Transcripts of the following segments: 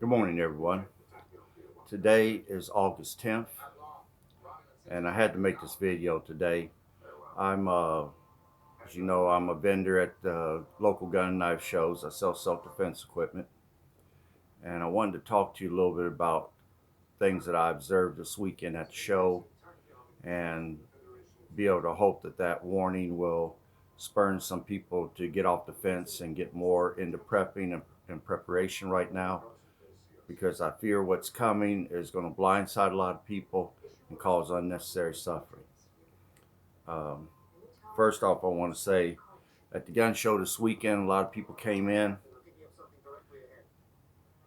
Good morning, everyone. Today is August 10th, and I had to make this video today. As you know, I'm a vendor at local gun and knife shows. I sell self-defense equipment, and I wanted to talk to you a little bit about things that I observed this weekend at the show, and be able to hope that that warning will spur some people to get off the fence and get more into prepping and preparation right now, because I fear what's coming is going to blindside a lot of people and cause unnecessary suffering. Um, First off, I want to say at the gun show this weekend, a lot of people came in.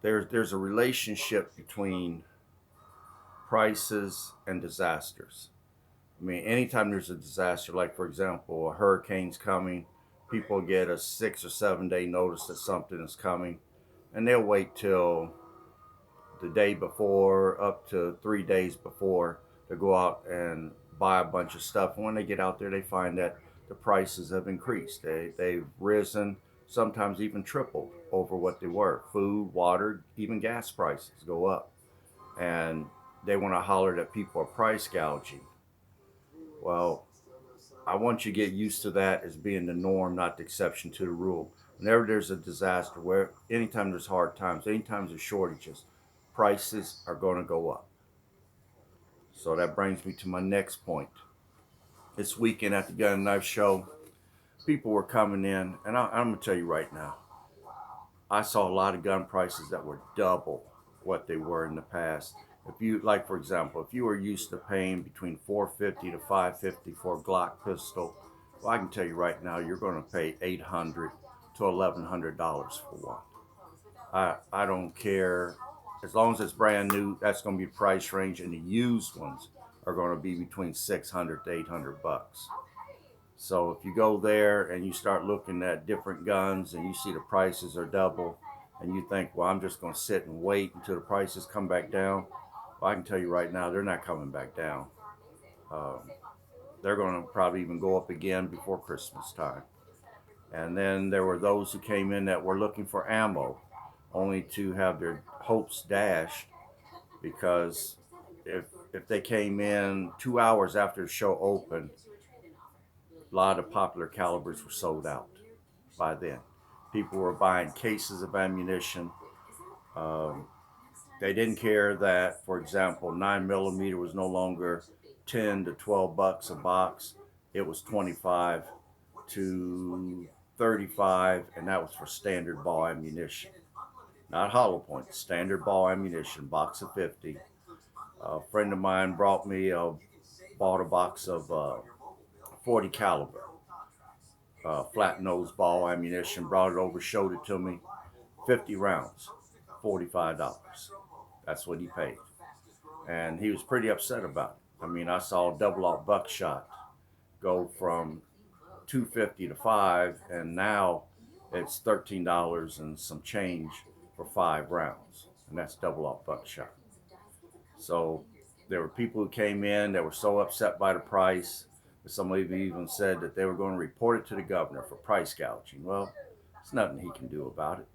There's a relationship between prices and disasters. I mean, anytime there's a disaster, like for example, a hurricane's coming, people get a 6 or 7 day notice that something is coming, and they'll wait till the day before, up to 3 days before, to go out and buy a bunch of stuff. And when they get out there, they find that the prices have increased. They've risen, sometimes even tripled over what they were. Food, water, even gas prices go up. And they want to holler that people are price gouging. Well, I want you to get used to that as being the norm, not the exception to the rule. Whenever there's a disaster, where anytime there's hard times, anytime there's shortages, prices are going to go up. So that brings me to my next point. This weekend at the gun and knife show, people were coming in, and I'm going to tell you right now, I saw a lot of gun prices that were double what they were in the past. If you, like for example, if you were used to paying between $450 to $550 for a Glock pistol, well, I can tell you right now, you're going to pay $800 to $1,100 for one. I don't care. As long as it's brand new, that's going to be price range, and the used ones are going to be between 600 to 800 bucks. So if you go there and you start looking at different guns and you see the prices are double, and you think, well, I'm just going to sit and wait until the prices come back down, well, I can tell you right now, they're not coming back down. Um, they're going to probably even go up again before Christmas time. And then there were those who came in that were looking for ammo, only to have their hopes dashed, because if if they came in 2 hours after the show opened, a lot of popular calibers were sold out by then. People were buying cases of ammunition. Um, they didn't care that, for example, 9mm was no longer 10 to 12 bucks a box. It was 25 to 35, and that was for standard ball ammunition, not hollow point, standard ball ammunition, box of 50. A friend of mine bought a box of 40 caliber flat nose ball ammunition, brought it over, showed it to me. 50 rounds, $45. That's what he paid. And he was pretty upset about it. I mean, I saw double aught buckshot go from 250 to 5, and now it's $13 and some change for 5 rounds, and that's double aught buckshot. So there were people who came in that were so upset by the price that somebody even said that they were going to report it to the governor for price gouging. Well, there's nothing he can do about it.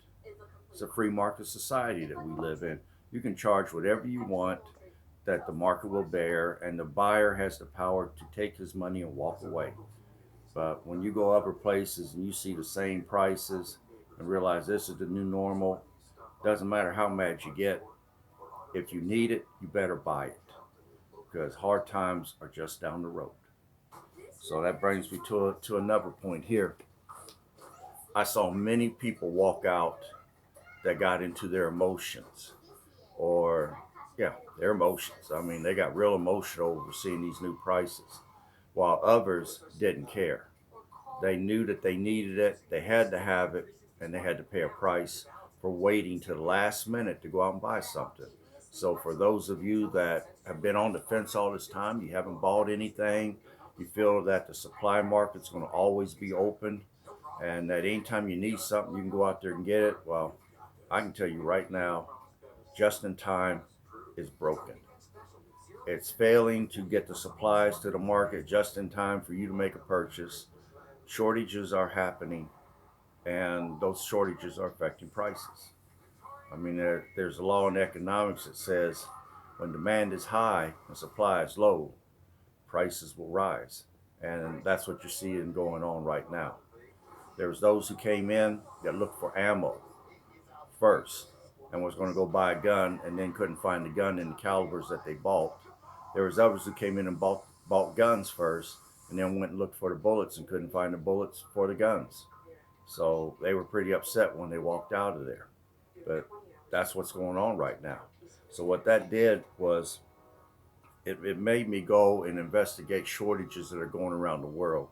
It's a free market society that we live in. You can charge whatever you want that the market will bear, and the buyer has the power to take his money and walk away. But when you go other places and you see the same prices and realize this is the new normal, doesn't matter how mad you get. If you need it, you better buy it, because hard times are just down the road. So that brings me to another point here. I saw many people walk out that got into their emotions, or yeah, their emotions. I mean, they got real emotional over seeing these new prices, while others didn't care. They knew that they needed it, they had to have it, and they had to pay a price for waiting to the last minute to go out and buy something. So for those of you that have been on the fence all this time, you haven't bought anything, you feel that the supply market's going to always be open, and that anytime you need something, you can go out there and get it. Well, I can tell you right now, just in time is broken. It's failing to get the supplies to the market just in time for you to make a purchase. Shortages are happening, and those shortages are affecting prices. I mean, there's a law in economics that says when demand is high and supply is low, prices will rise. And that's what you're seeing going on right now. There's those who came in that looked for ammo first and was going to go buy a gun and then couldn't find the gun in the calibers that they bought. There was others who came in and bought guns first and then went and looked for the bullets and couldn't find the bullets for the guns. So they were pretty upset when they walked out of there. But that's what's going on right now. So what that did was it made me go and investigate shortages that are going around the world.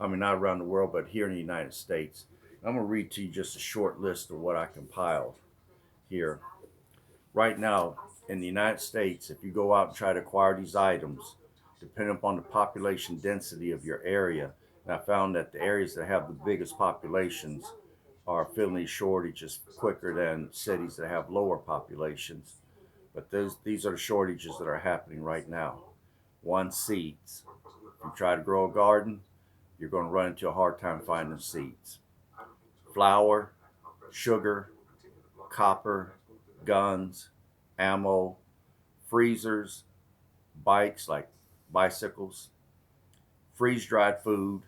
I mean, not around the world, but here in the United States. I'm going to read to you just a short list of what I compiled here. Right now, in the United States, if you go out and try to acquire these items, depending upon the population density of your area, and I found that the areas that have the biggest populations are filling these shortages quicker than cities that have lower populations. But these are the shortages that are happening right now. One, seeds. If you try to grow a garden, you're going to run into a hard time finding seeds. Flour, sugar, copper, guns, ammo, freezers, bikes like bicycles, freeze dried food,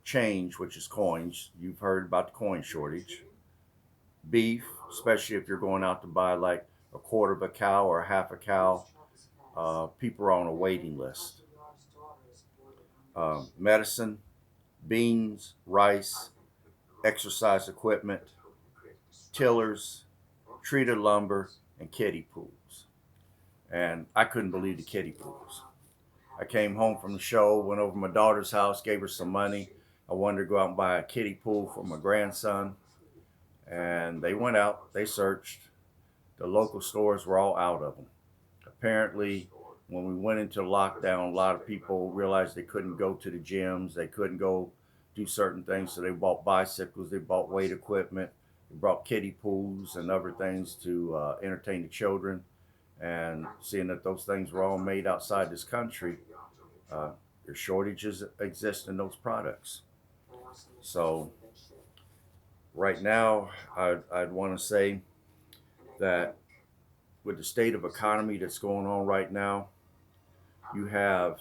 change, which is coins. You've heard about the coin shortage. Beef, especially if you're going out to buy like a quarter of a cow or a half a cow, people are on a waiting list. Medicine, beans, rice, exercise equipment, tillers, treated lumber, and kiddie pools. And I couldn't believe the kiddie pools. I came home from the show, went over to my daughter's house, gave her some money. I wanted to go out and buy a kiddie pool for my grandson. And they went out, they searched. The local stores were all out of them. Apparently, when we went into lockdown, a lot of people realized they couldn't go to the gyms, they couldn't go do certain things, so they bought bicycles, they bought weight equipment, they brought kiddie pools and other things to entertain the children. And seeing that those things were all made outside this country, uh, there's shortages exist in those products. So right now, I'd want to say that with the state of economy that's going on right now, you have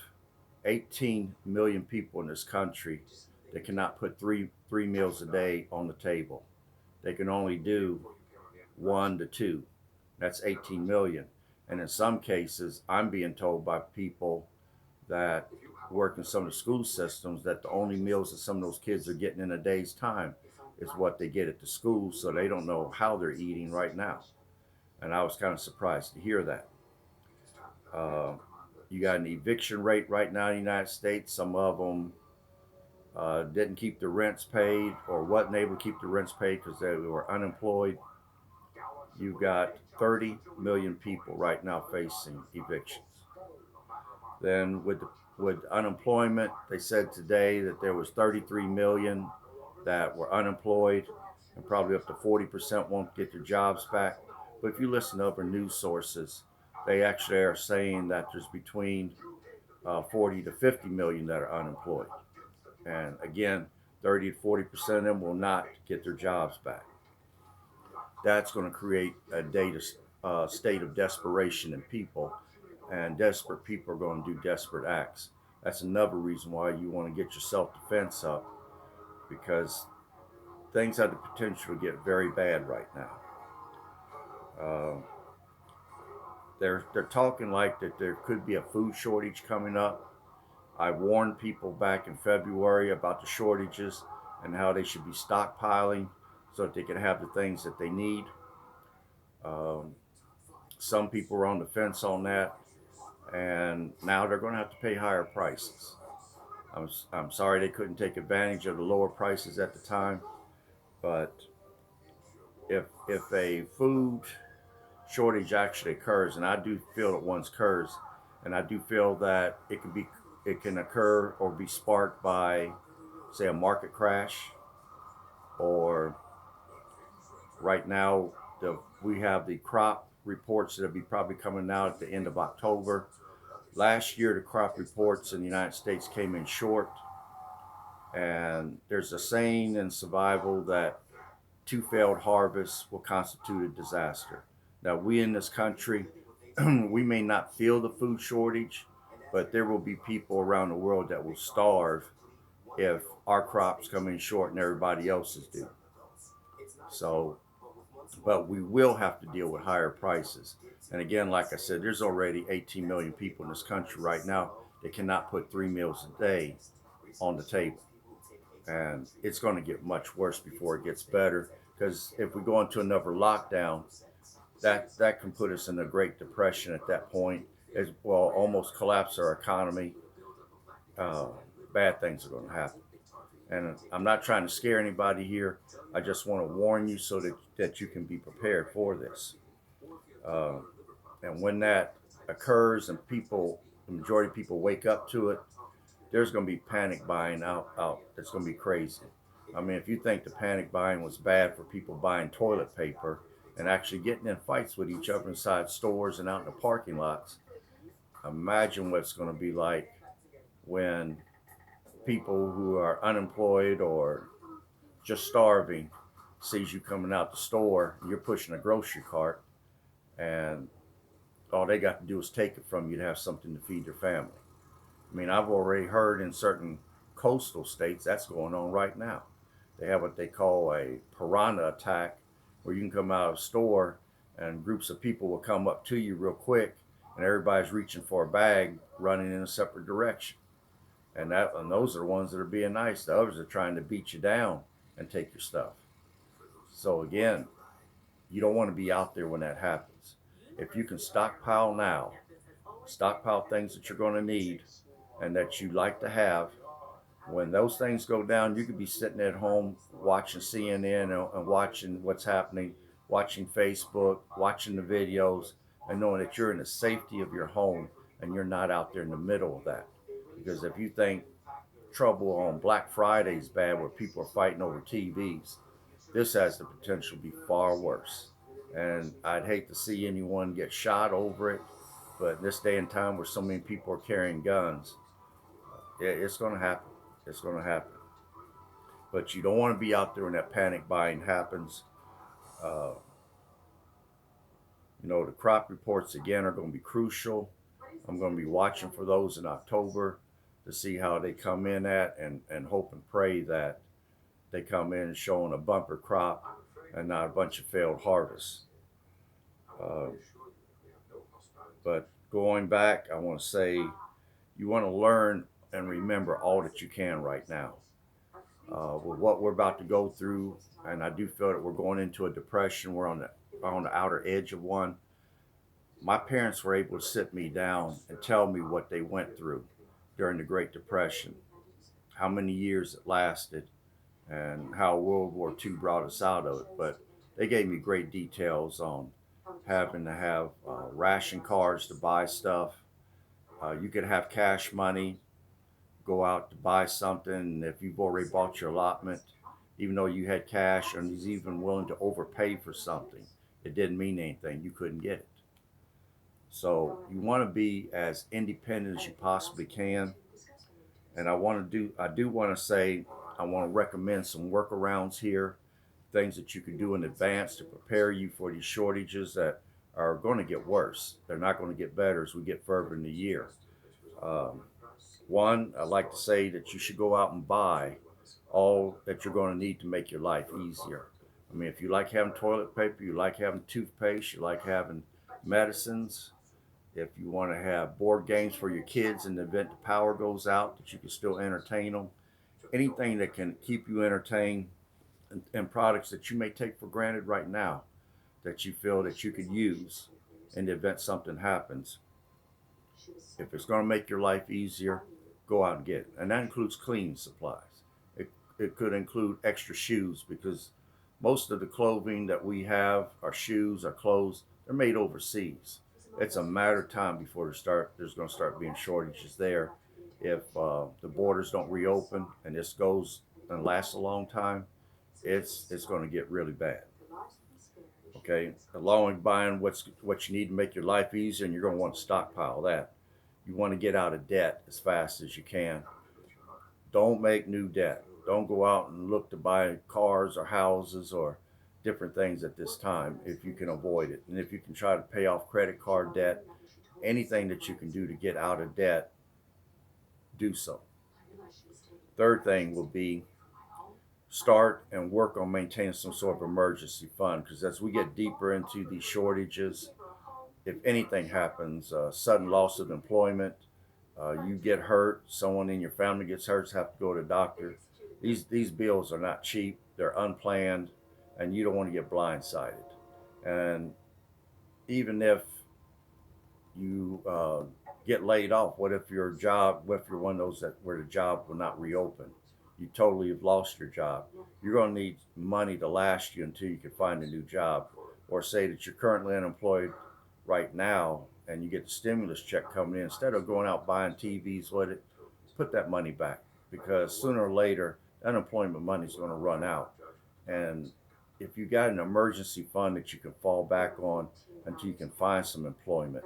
18 million people in this country that cannot put three meals a day on the table. They can only do 1 to 2. That's 18 million. And in some cases, I'm being told by people that work in some of the school systems that the only meals that some of those kids are getting in a day's time is what they get at the school, so they don't know how they're eating right now. And I was kind of surprised to hear that. Uh, you got an eviction rate right now in the United States. Some of them didn't keep the rents paid or wasn't able to keep the rents paid because they were unemployed. You've got 30 million people right now facing evictions. Then with unemployment, they said today that there was 33 million that were unemployed, and probably up to 40% won't get their jobs back. But if you listen to other news sources, they actually are saying that there's between 40 to 50 million that are unemployed. And again, 30 to 40% of them will not get their jobs back. That's going to create a state of desperation in people, and desperate people are going to do desperate acts. That's another reason why you want to get your self defense up, because things have the potential to get very bad right now. Uh, they're talking like that there could be a food shortage coming up. I warned people back in February about the shortages and how they should be stockpiling so that they can have the things that they need. Um, some people are on the fence on that, and now they're going to have to pay higher prices. I'm sorry they couldn't take advantage of the lower prices at the time, but if a food shortage actually occurs, and I do feel that one occurs, and I do feel that it can occur or be sparked by, say, a market crash, or right now we have the crop reports that will be probably coming out at the end of October. Last year, the crop reports in the United States came in short, and there's a saying in survival that 2 failed harvests will constitute a disaster. Now, we in this country, we may not feel the food shortage, but there will be people around the world that will starve if our crops come in short and everybody else's do. So, but we will have to deal with higher prices. And again, like I said, there's already 18 million people in this country right now that cannot put 3 meals a day on the table. And it's going to get much worse before it gets better. Because if we go into another lockdown, that can put us in a Great Depression at that point, as well, almost collapse our economy. Uh, Bad things are going to happen. And I'm not trying to scare anybody here. I just want to warn you so that you can be prepared for this. Uh, and when that occurs and the majority of people wake up to it, there's going to be panic buying out. That's going to be crazy. I mean, if you think the panic buying was bad for people buying toilet paper and actually getting in fights with each other inside stores and out in the parking lots, imagine what it's going to be like when people who are unemployed or just starving sees you coming out the store and you're pushing a grocery cart and all they got to do is take it from you to have something to feed their family. I mean, I've already heard in certain coastal states that's going on right now. They have what they call a piranha attack, where you can come out of a store and groups of people will come up to you real quick, and everybody's reaching for a bag, running in a separate direction. And those are the ones that are being nice. The others are trying to beat you down and take your stuff. So again, you don't want to be out there when that happens. If you can stockpile now, stockpile things that you're going to need and that you like to have. When those things go down, you could be sitting at home watching CNN and watching what's happening, watching Facebook, watching the videos, and knowing that you're in the safety of your home and you're not out there in the middle of that. Because if you think trouble on Black Friday is bad where people are fighting over TVs, this has the potential to be far worse. And I'd hate to see anyone get shot over it, but in this day and time where so many people are carrying guns, it's going to happen. It's going to happen. But you don't want to be out there when that panic buying happens. Uh, the crop reports again are going to be crucial. I'm going to be watching for those in October to see how they come in at and hope and pray that they come in showing a bumper crop and not a bunch of failed harvests. Uh, but going back, I want to say you want to learn and remember all that you can right now. With what we're about to go through, and I do feel that we're going into a depression. We're on the outer edge of one. My parents were able to sit me down and tell me what they went through during the Great Depression, how many years it lasted, and how World War II brought us out of it. But they gave me great details on having to have ration cards to buy stuff. You could have cash money, go out to buy something, and if you've already bought your allotment, even though you had cash and he's even willing to overpay for something, it didn't mean anything. You couldn't get it. So you want to be as independent as you possibly can. And I do want to say, I want to recommend some workarounds here, things that you can do in advance to prepare you for these shortages that are going to get worse. They're not going to get better as we get further in the year. Um, One, I like to say that you should go out and buy all that you're going to need to make your life easier. I mean, if you like having toilet paper, you like having toothpaste, you like having medicines, if you want to have board games for your kids in the event the power goes out, that you can still entertain them, anything that can keep you entertained, and products that you may take for granted right now that you feel that you could use in the event something happens. If it's going to make your life easier, go out and get it. And that includes cleaning supplies. It could include extra shoes because most of the clothing that we have, our shoes, our clothes, they're made overseas. It's a matter of time before there's going to start being shortages there. If the borders don't reopen and this goes and lasts a long time, it's going to get really bad. Okay, along with buying what you need to make your life easier, and you're going to want to stockpile that. You want to get out of debt as fast as you can. Don't make new debt. Don't go out and look to buy cars or houses or different things at this time if you can avoid it. And if you can try to pay off credit card debt, anything that you can do to get out of debt, do so. Third thing will be start and work on maintaining some sort of emergency fund, because as we get deeper into these shortages, if anything happens, sudden loss of employment, you get hurt, someone in your family gets hurt, have to go to the doctor. These bills are not cheap. They're unplanned, and you don't want to get blindsided. And even if you get laid off, what if your job? What if you're one of those that where the job will not reopen? You totally have lost your job. You're going to need money to last you until you can find a new job. Or say that you're currently unemployed right now and you get the stimulus check coming in. Instead of going out buying TVs with it, put that money back, because sooner or later unemployment money is going to run out. And if you got an emergency fund that you can fall back on until you can find some employment,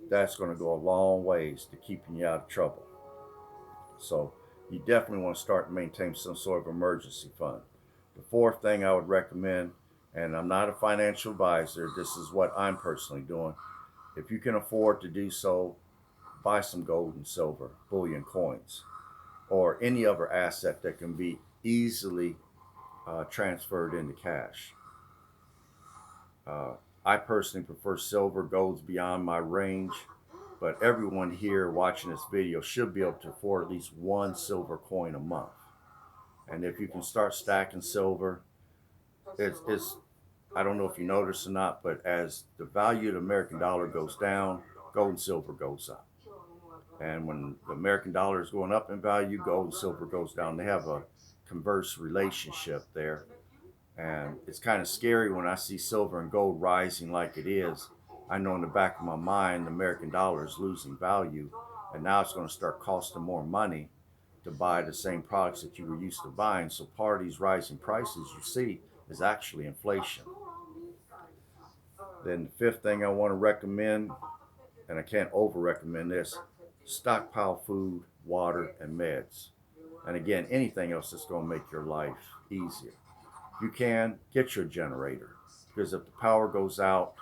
that's going to go a long ways to keeping you out of trouble. So you definitely want to start maintaining some sort of emergency fund. The fourth thing I would recommend, and I'm not a financial advisor, this is what I'm personally doing. If you can afford to do so, buy some gold and silver, bullion coins, or any other asset that can be easily transferred into cash. Uh, I personally prefer silver. Gold's beyond my range, but everyone here watching this video should be able to afford at least one silver coin a month. And if you can start stacking silver, it's I don't know if you notice or not, but as the value of the American dollar goes down, gold and silver goes up. And when the American dollar is going up in value, gold and silver goes down. They have a converse relationship there. And it's kind of scary when I see silver and gold rising like it is. I know in the back of my mind the American dollar is losing value, and now it's going to start costing more money to buy the same products that you were used to buying. So part of these rising prices you see is actually inflation. Then the fifth thing I want to recommend, and I can't over recommend this, stockpile food, water, and meds. And again, anything else that's going to make your life easier. If you can, get your generator, because if the power goes out,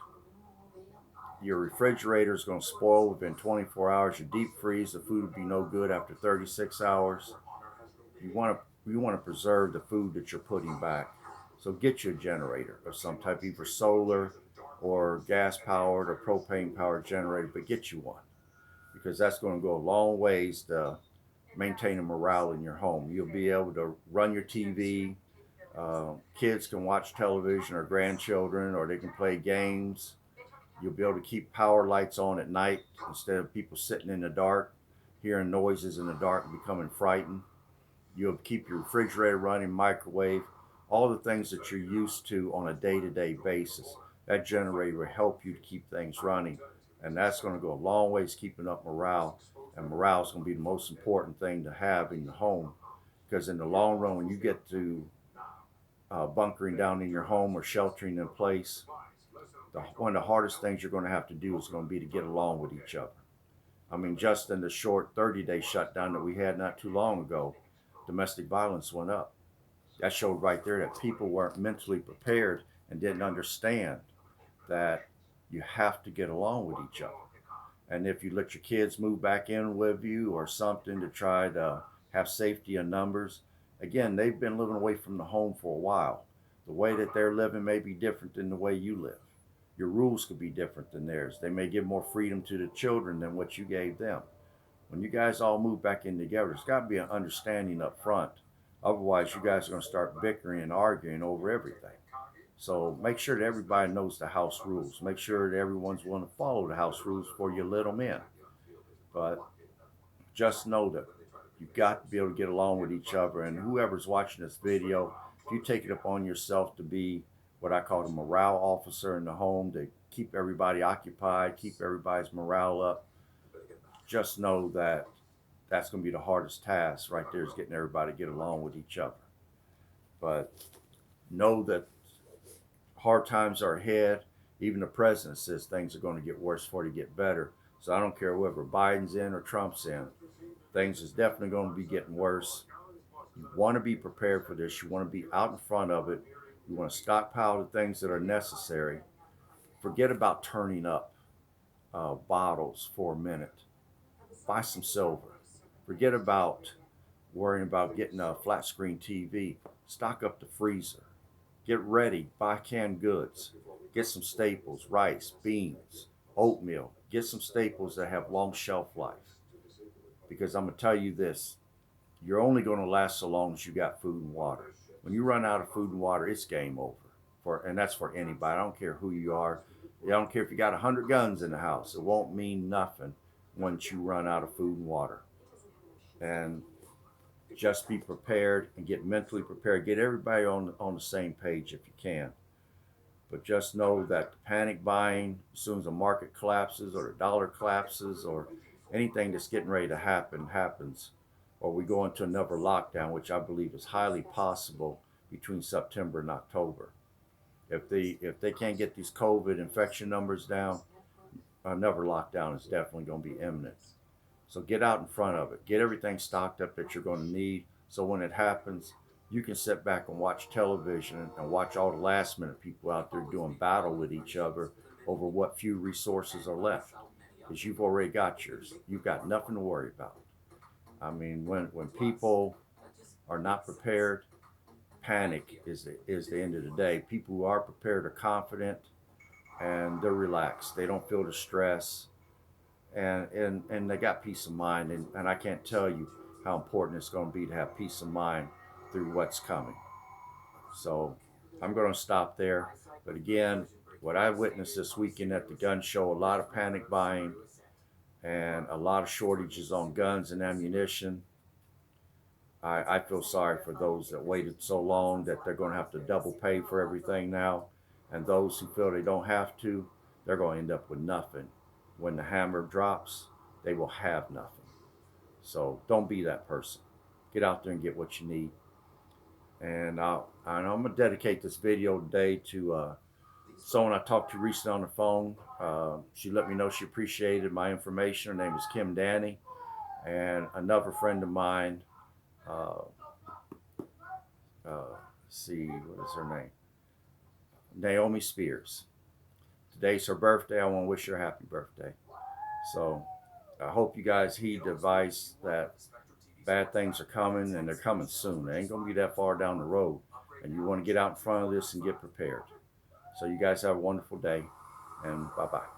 your refrigerator is going to spoil within 24 hours. Your deep freeze, the food will be no good after 36 hours. You want to preserve the food that you're putting back. So get your generator of some type, either solar or gas powered or propane powered generator, but get you one, because that's going to go a long ways to maintain a morale in your home. You'll be able to run your TV. Kids can watch television, or grandchildren, or they can play games. You'll be able to keep power lights on at night instead of people sitting in the dark, hearing noises in the dark and becoming frightened. You'll keep your refrigerator running, microwave, all the things that you're used to on a day-to-day basis. That generator will help you to keep things running, and that's going to go a long ways keeping up morale. And morale is going to be the most important thing to have in your home, because in the long run, when you get to bunkering down in your home or sheltering in place, one of the hardest things you're going to have to do is going to be to get along with each other. I mean, just in the short 30-day shutdown that we had not too long ago, domestic violence went up. That showed right there that people weren't mentally prepared and didn't understand that you have to get along with each other. And if you let your kids move back in with you or something to try to have safety in numbers, again, they've been living away from the home for a while. The way that they're living may be different than the way you live. Your rules could be different than theirs. They may give more freedom to the children than what you gave them. When you guys all move back in together, there's got to be an understanding up front. Otherwise, you guys are going to start bickering and arguing over everything. So make sure that everybody knows the house rules. Make sure that everyone's willing to follow the house rules for your little men. But just know that you've got to be able to get along with each other. And whoever's watching this video, if you take it upon yourself to be what I call a morale officer in the home, to keep everybody occupied, keep everybody's morale up, just know that that's going to be the hardest task right there, is getting everybody to get along with each other. But know that hard times are ahead. Even the president says things are going to get worse before they get better. So I don't care whether Biden's in or Trump's in. Things is definitely going to be getting worse. You want to be prepared for this. You want to be out in front of it. You want to stockpile the things that are necessary. Forget about turning up bottles for a minute. Buy some silver. Forget about worrying about getting a flat screen TV. Stock up the freezer. Get ready. Buy canned goods. Get some staples, rice, beans, oatmeal. Get some staples that have long shelf life. Because I'm going to tell you this, you're only going to last so long as you got food and water. When you run out of food and water, it's game over. And that's for anybody. I don't care who you are. I don't care if you got 100 guns in the house. It won't mean nothing once you run out of food and water. And just be prepared and get mentally prepared. Get everybody on the same page if you can. But just know that the panic buying, as soon as the market collapses or the dollar collapses or anything that's getting ready to happen happens, or we go into another lockdown, which I believe is highly possible between September and October. If they can't get these COVID infection numbers down, another lockdown is definitely going to be imminent. So get out in front of it. Get everything stocked up that you're going to need. So when it happens, you can sit back and watch television and watch all the last minute people out there doing battle with each other over what few resources are left. Because you've already got yours. You've got nothing to worry about. I mean, when people are not prepared, panic is the end of the day. People who are prepared are confident and they're relaxed. They don't feel the stress and they got peace of mind. And I can't tell you how important it's going to be to have peace of mind through what's coming. So I'm going to stop there. But again, what I witnessed this weekend at the gun show, a lot of panic buying and a lot of shortages on guns and ammunition. I feel sorry for those that waited so long that they're going to have to double pay for everything now. And those who feel they don't have to, they're going to end up with nothing. When the hammer drops, they will have nothing. So don't be that person. Get out there and get what you need. And I'm going to dedicate this video today to someone I talked to recently on the phone. She let me know she appreciated my information. Her name is Kim Danny. And another friend of mine, uh, see, what is her name? Naomi Spears. Today's her birthday. I want to wish her a happy birthday. So I hope you guys heed the advice that bad things are coming and they're coming soon. They ain't going to be that far down the road. And you want to get out in front of this and get prepared. So you guys have a wonderful day and bye-bye.